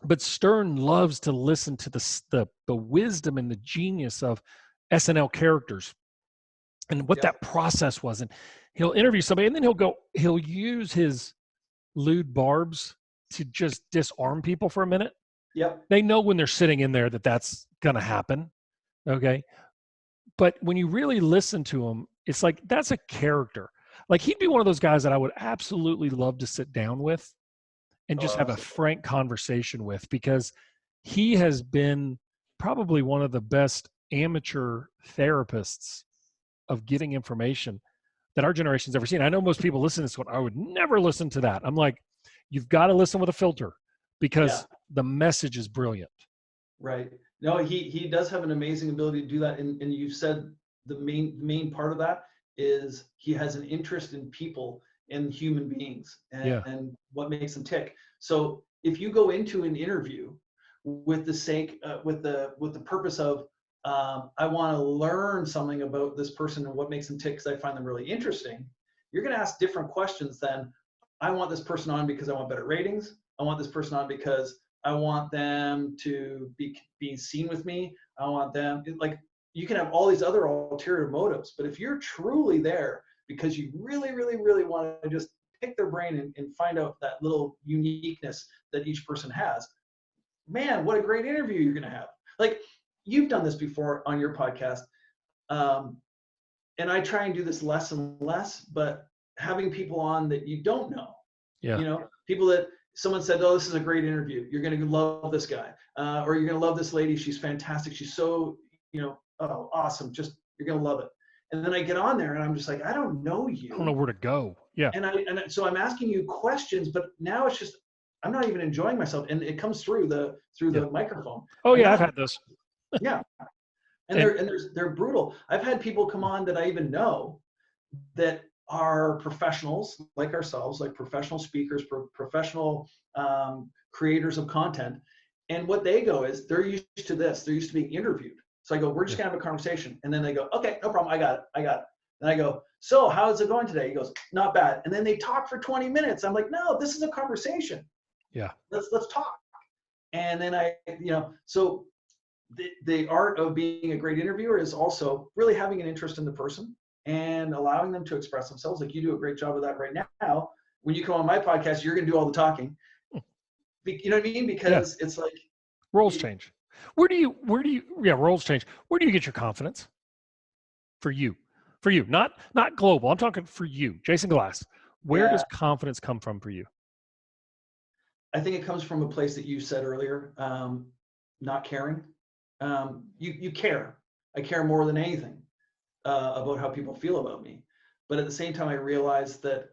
But Stern loves to listen to the wisdom and the genius of SNL characters and what Yep. that process was. And he'll interview somebody and then he'll use his lewd barbs to just disarm people for a minute. Yep. They know when they're sitting in there that that's going to happen. Okay. But when you really listen to him, it's like that's a character. Like he'd be one of those guys that I would absolutely love to sit down with and Oh, just have a absolutely. frank conversation with because he has been probably one of the best amateur therapists of getting information that our generation's ever seen. I know most people listen to this one. I would never listen to that. I'm like, you've got to listen with a filter Yeah. because the message is brilliant. Right. No, he does have an amazing ability to do that. And you've said the main part of that is he has an interest in people and human beings Yeah. and what makes them tick. So if you go into an interview with the sake with the purpose of I want to learn something about this person and what makes them tick because I find them really interesting, you're going to ask different questions than I want this person on because I want better ratings. I want this person on because I want them to be seen with me. I want them like you can have all these other ulterior motives, but if you're truly there because you really, really, really want to just pick their brain and find out that little uniqueness that each person has, man, what a great interview you're going to have. Like you've done this before on your podcast, um, and I try and do this less and less, but having people on that you don't know, Yeah. people that someone said, oh, this is a great interview. You're going to love this guy, or you're going to love this lady. She's fantastic. She's so, oh, awesome. Just, you're going to love it. And then I get on there and I'm just like, I don't know I don't know you. where to go. Yeah. And so I'm asking you questions, but now it's just, I'm not even enjoying myself. And it comes through the Yeah. microphone. Oh I'm yeah. I've not, had this. yeah. And And they're brutal. I've had people come on that I even know that are professionals like ourselves, like professional speakers, professional creators of content. And what they go is they're used to this. They're used to being interviewed. So I go, we're just yeah. gonna have a conversation. And then they go, okay, no problem. I got it. And I go, so how's it going today? He goes, not bad. And then they talk for 20 minutes. I'm like, no, this is a conversation. Yeah. Let's talk. And then so the art of being a great interviewer is also really having an interest in the person and allowing them to express themselves. Like you do a great job of that right now. When you come on my podcast, you're going to do all the talking. You know what I mean? Yeah. Because it's like Roles change. Yeah, roles change. Where do you get your confidence? For you. For you. Not global. I'm talking for you. Jason Glass. Where yeah, does confidence come from for you? I think it comes from a place that you said earlier, not caring. You care. I care more than anything about how people feel about me. But at the same time, I realize that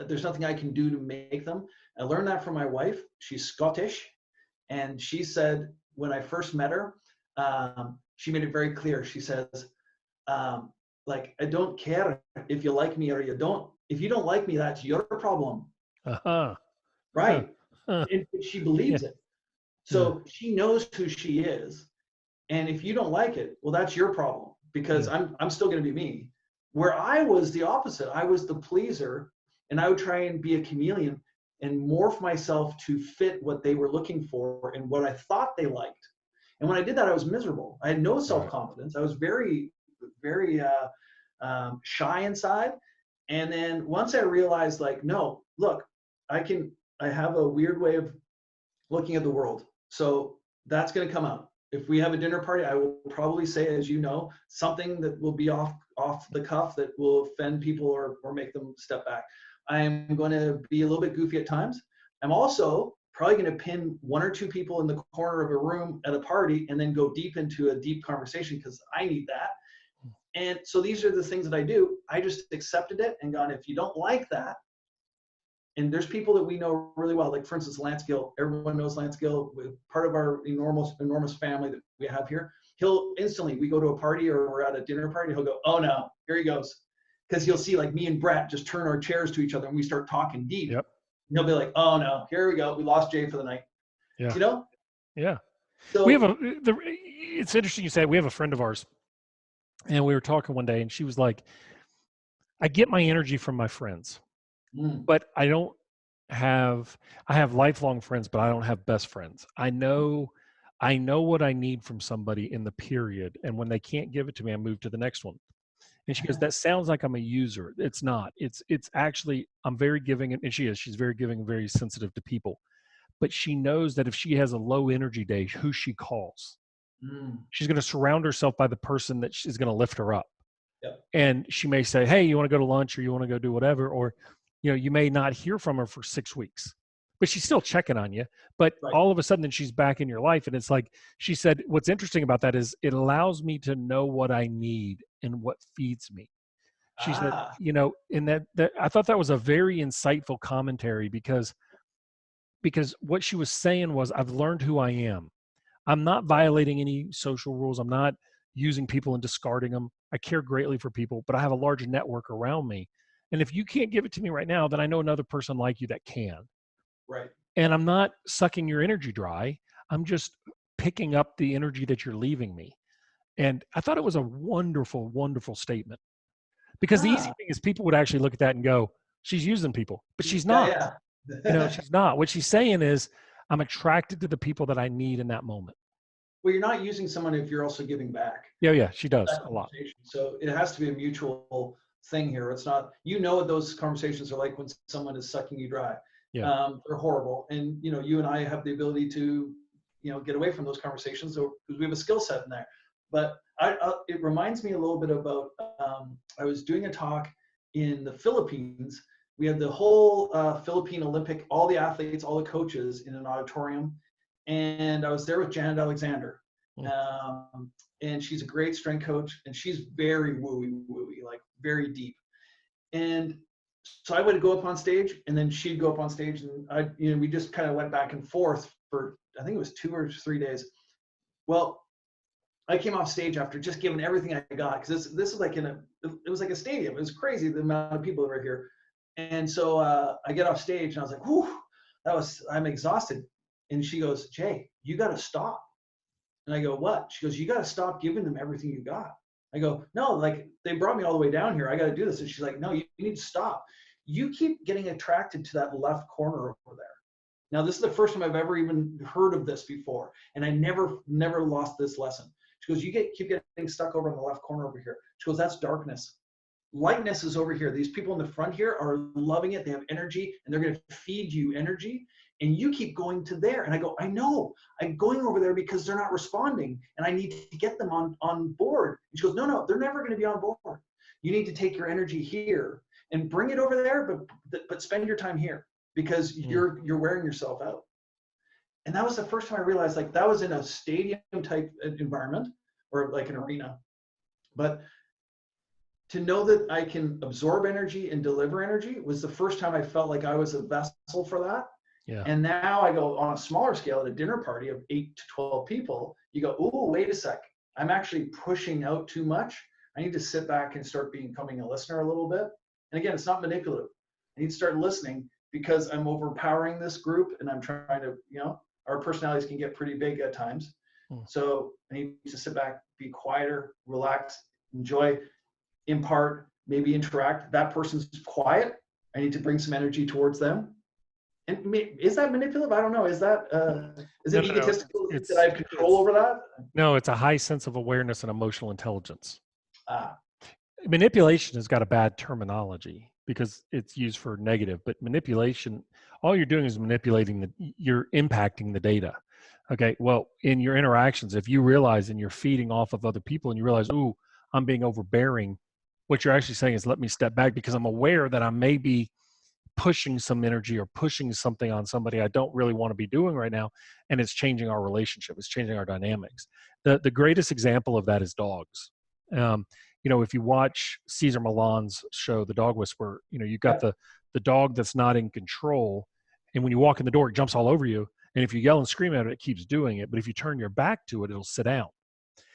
there's nothing I can do to make them. I learned that from my wife. She's Scottish, and she said when I first met her, she made it very clear. She says, like, I don't care if you like me or you don't. If you don't like me, that's your problem. Uh-huh. Huh. Right. Huh. And she Yeah. believes it. Yeah. So she knows who she is. And if you don't like it, well, that's your problem because Mm. I'm still going to be me. Where I was the opposite, I was the pleaser, and I would try and be a chameleon and morph myself to fit what they were looking for and what I thought they liked. And when I did that, I was miserable. I had no self Right. confidence. I was very, very shy inside. And then once I realized, like, no, look, I have a weird way of looking at the world. So that's going to come out. If we have a dinner party, I will probably say, as you know, something that will be off the cuff that will offend people or make them step back. I'm going to be a little bit goofy at times. I'm also probably going to pin one or two people in the corner of a room at a party and then go deep into a deep conversation because I need that. And so these are the things that I do. I just accepted it and gone, if you don't like that, And there's people that we know really well. Like for instance, Lance Gill. Everyone knows Lance Gill. Part of our enormous family that we have here. He'll instantly, we go to a party or we're at a dinner party, he'll go, "Oh no, here he goes," because he'll see like me and Brett just turn our chairs to each other and we start talking deep. Yep. And he'll be like, "Oh no, here we go. We lost Jay for the night." Yeah. You know? Yeah. We have So it's interesting you say, we have a friend of ours, and we were talking one day and she was like, I get my energy from my friends, but I have lifelong friends, but I don't have best friends. I know what I need from somebody in the period. And when they can't give it to me, I move to the next one. And she goes, that sounds like I'm a user. It's not. It's actually, I'm very giving, and she's very giving and very sensitive to people. But she knows that if she has a low energy day, who she calls, she's going to surround herself by the person that is going to lift her up. Yep. And she may say, hey, you want to go to lunch, or you want to go do whatever, or you may not hear from her for 6 weeks, but she's still checking on you. But Right. all of a sudden, then she's back in your life. And it's like, she said, what's interesting about that is it allows me to know what I need and what feeds me. She said, and that I thought that was a very insightful commentary, because what she was saying was, I've learned who I am. I'm not violating any social rules. I'm not using people and discarding them. I care greatly for people, but I have a large network around me. And if you can't give it to me right now, then I know another person like you that can. Right. And I'm not sucking your energy dry. I'm just picking up the energy that you're leaving me. And I thought it was a wonderful, wonderful statement, because the easy thing is people would actually look at that and go, she's using people, but she's not. She's not. What she's saying is, I'm attracted to the people that I need in that moment. Well, you're not using someone if you're also giving back. Yeah, she does a lot. So it has to be a mutual thing here. It's not, what those conversations are like when someone is sucking you dry. Yeah. They're horrible. And, you and I have the ability to, get away from those conversations because we have a skill set in there. But it reminds me a little bit about, I was doing a talk in the Philippines. We had the whole Philippine Olympic, all the athletes, all the coaches in an auditorium. And I was there with Janet Alexander. And she's a great strength coach, and she's very wooey, like very deep. And so I would go up on stage, and then she'd go up on stage, and we just kind of went back and forth for, I think it was 2 or 3 days. Well, I came off stage after just giving everything I got, because this was like it was like a stadium. It was crazy, the amount of people that were here. And so I get off stage, and I was like, whew, I'm exhausted. And she goes, Jay, you got to stop. And I go, what? She goes, you got to stop giving them everything you got. I go, no, like they brought me all the way down here. I got to do this. And she's like, no, you need to stop. You keep getting attracted to that left corner over there. Now, this is the first time I've ever even heard of this before. And I never lost this lesson. She goes, you keep getting stuck over in the left corner over here. She goes, that's darkness. Lightness is over here. These people in the front here are loving it. They have energy, and they're going to feed you energy. And you keep going to there. And I go, I know. I'm going over there because they're not responding, and I need to get them on board. And she goes, no, they're never going to be on board. You need to take your energy here and bring it over there, but spend your time here, because you're wearing yourself out. And that was the first time I realized, like, that was in a stadium type environment, or like an arena. But to know that I can absorb energy and deliver energy was the first time I felt like I was a vessel for that. Yeah. And now I go on a smaller scale at a dinner party of 8 to 12 people. You go, oh, wait a sec. I'm actually pushing out too much. I need to sit back and start becoming a listener a little bit. And again, it's not manipulative. I need to start listening, because I'm overpowering this group, and I'm trying to, our personalities can get pretty big at times. So I need to sit back, be quieter, relax, enjoy, impart, maybe interact. That person's quiet. I need to bring some energy towards them. And is that manipulative? I don't know. Is that is it egotistical that I have control over that? No, it's a high sense of awareness and emotional intelligence. Manipulation has got a bad terminology because it's used for negative, but manipulation, all you're doing is you're impacting the data. Okay. Well, in your interactions, if you realize and you're feeding off of other people and you realize, ooh, I'm being overbearing, what you're actually saying is, let me step back, because I'm aware that I may be pushing some energy or pushing something on somebody I don't really want to be doing right now. And it's changing our relationship. It's changing our dynamics. The greatest example of that is dogs. If you watch Cesar Millan's show, The Dog Whisperer, you got the the dog that's not in control. And when you walk in the door, it jumps all over you. And if you yell and scream at it, it keeps doing it. But if you turn your back to it, it'll sit down.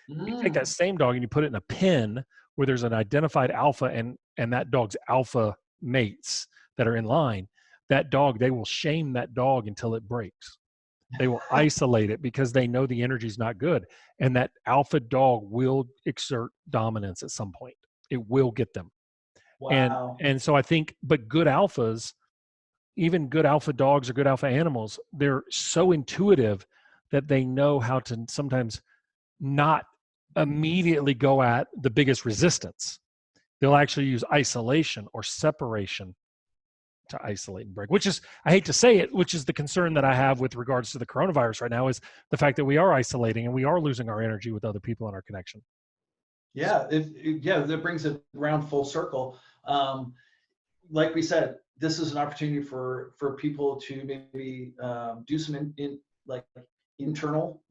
You take that same dog and you put it in a pen where there's an identified alpha and that dog's alpha mates that are in line. That dog, they will shame that dog until it breaks. They will isolate it because they know the energy is not good. And that alpha dog will exert dominance at some point. It will get them. Wow. And so I think, but good alphas, even good alpha dogs or good alpha animals, they're so intuitive that they know how to sometimes not immediately go at the biggest resistance. They'll actually use isolation or separation to isolate and break, which is, I hate to say it, which is the concern that I have with regards to the coronavirus right now, is the fact that we are isolating and we are losing our energy with other people in our connection. Yeah, that brings it around full circle. Like we said, this is an opportunity for people to maybe do some internal,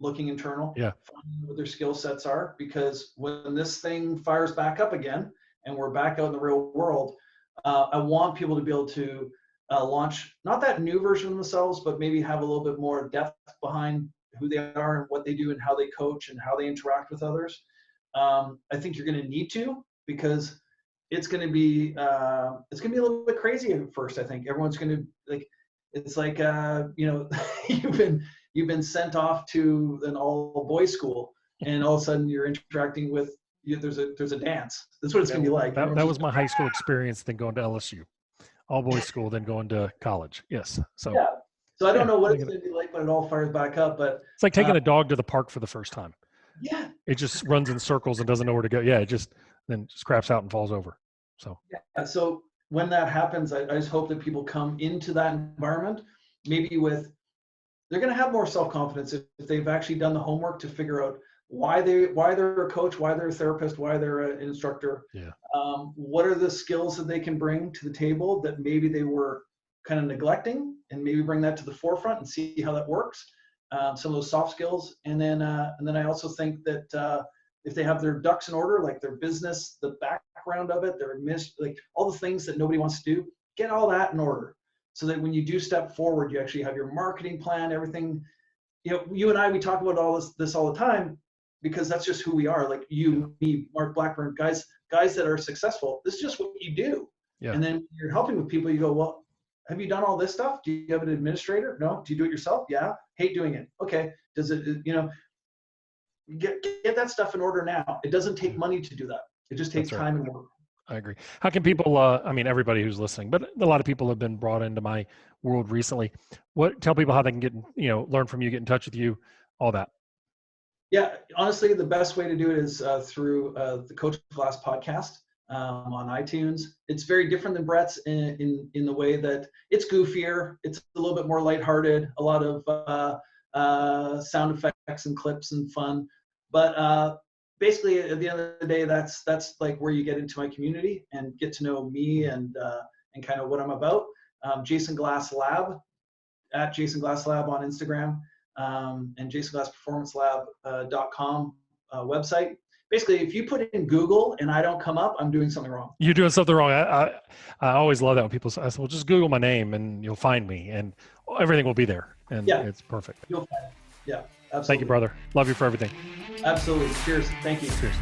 Yeah. finding what their skill sets are, because when this thing fires back up again and we're back out in the real world, I want people to be able to launch not that new version of themselves, but maybe have a little bit more depth behind who they are and what they do and how they coach and how they interact with others. I think you're going to need to, because it's going to be a little bit crazy at first. I think everyone's going to it's like you've been sent off to an all boys school, and all of a sudden you're interacting with there's a dance. That's what it's going to be like. That was my high school experience, then going to LSU, all boys school, then going to college. Yes. So yeah. So I don't know what it's going to be like when it all fires back up, but it's like taking a dog to the park for the first time. Yeah. It just runs in circles and doesn't know where to go. Yeah. It just craps out and falls over. So yeah. So when that happens, I just hope that people come into that environment, maybe they're going to have more self-confidence if they've actually done the homework to figure out why they're a coach, why they're a therapist, why they're an instructor. Yeah. What are the skills that they can bring to the table that maybe they were kind of neglecting, and maybe bring that to the forefront and see how that works. Some of those soft skills. And then I also think that if they have their ducks in order, like their business, the background of it, like all the things that nobody wants to do, get all that in order, so that when you do step forward, you actually have your marketing plan, everything. You and I, we talk about all this all the time, because that's just who we are. Like you, me, Mark Blackburn, guys that are successful. This is just what you do. Yeah. And then you're helping with people. You go, well, have you done all this stuff? Do you have an administrator? No. Do you do it yourself? Yeah. Hate doing it. Okay. Does it? Get that stuff in order now. It doesn't take money to do that. It just takes time and work. I agree. How can people, everybody who's listening, but a lot of people have been brought into my world recently. Tell people how they can get, learn from you, get in touch with you, all that. Yeah, honestly, the best way to do it is through the Coach Glass podcast on iTunes. It's very different than Brett's in the way that it's goofier. It's a little bit more lighthearted, a lot of sound effects and clips and fun. But basically, at the end of the day, that's like where you get into my community and get to know me and kind of what I'm about. Jason Glass Lab, at Jason Glass Lab on Instagram, and jasonglassperformancelab.com website. Basically, if you put in Google and I don't come up, I'm doing something wrong. You're doing something wrong. I always love that when people say, well, just Google my name and you'll find me, and everything will be there. And it's perfect. You'll find it. Yeah, absolutely. Thank you, brother. Love you for everything. Absolutely. Cheers. Thank you. Cheers.